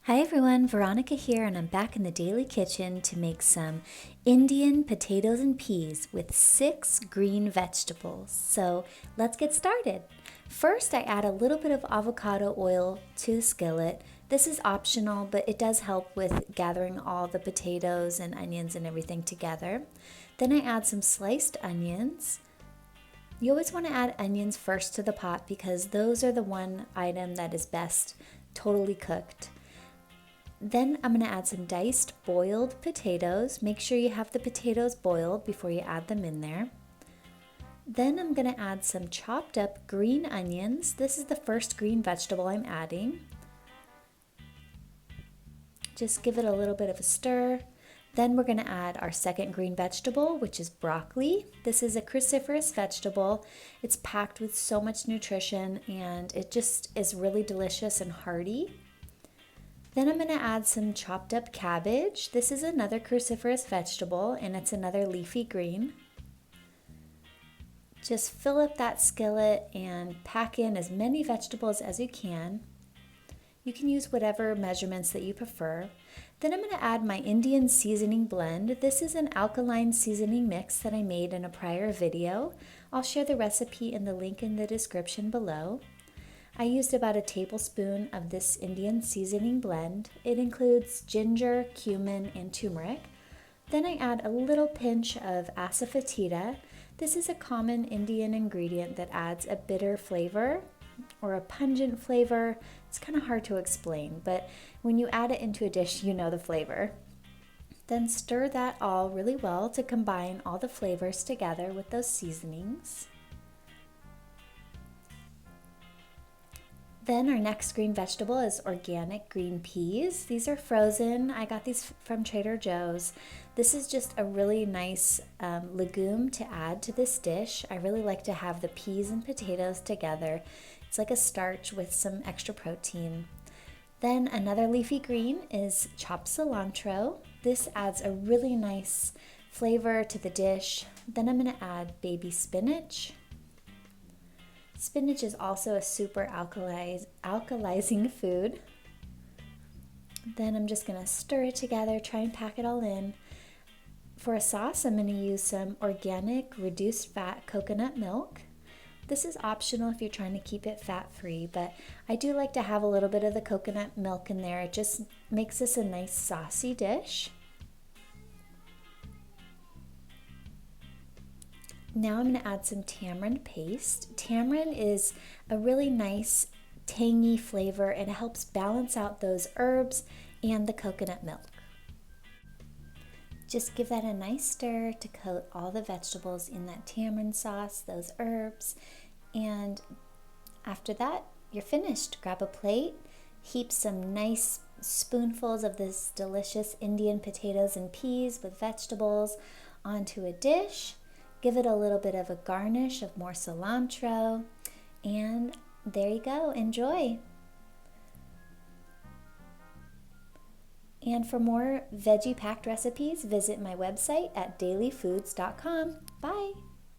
Hi everyone, Veronica here, and I'm back in the daily kitchen to make some Indian potatoes and peas with 6 green vegetables. So let's get started. First, I add a little bit of avocado oil to the skillet. This is optional, but it does help with gathering all the potatoes and onions and everything together. Then I add some sliced onions. You always want to add onions first to the pot because those are the one item that is best totally cooked. Then I'm going to add some diced boiled potatoes. Make sure you have the potatoes boiled before you add them in there. Then I'm going to add some chopped up green onions. This is the first green vegetable I'm adding. Just give it a little bit of a stir. Then we're going to add our second green vegetable, which is broccoli. This is a cruciferous vegetable. It's packed with so much nutrition and it just is really delicious and hearty. Then I'm going to add some chopped up cabbage. This is another cruciferous vegetable and it's another leafy green. Just fill up that skillet and pack in as many vegetables as you can. You can use whatever measurements that you prefer. Then I'm going to add my Indian seasoning blend. This is an alkaline seasoning mix that I made in a prior video. I'll share the recipe in the link in the description below. I used about a tablespoon of this Indian seasoning blend. It includes ginger, cumin, and turmeric. Then I add a little pinch of asafoetida. This is a common Indian ingredient that adds a bitter flavor or a pungent flavor. It's kind of hard to explain, but when you add it into a dish, you know the flavor. Then stir that all really well to combine all the flavors together with those seasonings. Then our next green vegetable is organic green peas. These are frozen. I got these from Trader Joe's. This is just a really nice legume to add to this dish. I really like to have the peas and potatoes together. It's like a starch with some extra protein. Then another leafy green is chopped cilantro. This adds a really nice flavor to the dish. Then I'm going to add baby spinach. Spinach is also a super alkalizing food. Then I'm just going to stir it together, try and pack it all in. For a sauce, I'm going to use some organic reduced fat coconut milk. This is optional if you're trying to keep it fat-free, but I do like to have a little bit of the coconut milk in there. It just makes this a nice saucy dish. Now I'm going to add some tamarind paste. Tamarind is a really nice tangy flavor and it helps balance out those herbs and the coconut milk. Just give that a nice stir to coat all the vegetables in that tamarind sauce, those herbs, and after that you're finished. Grab a plate, heap some nice spoonfuls of this delicious Indian potatoes and peas with vegetables onto a dish. Give it a little bit of a garnish of more cilantro, and there you go, enjoy. And for more veggie packed recipes, visit my website at dailyfoods.com. Bye.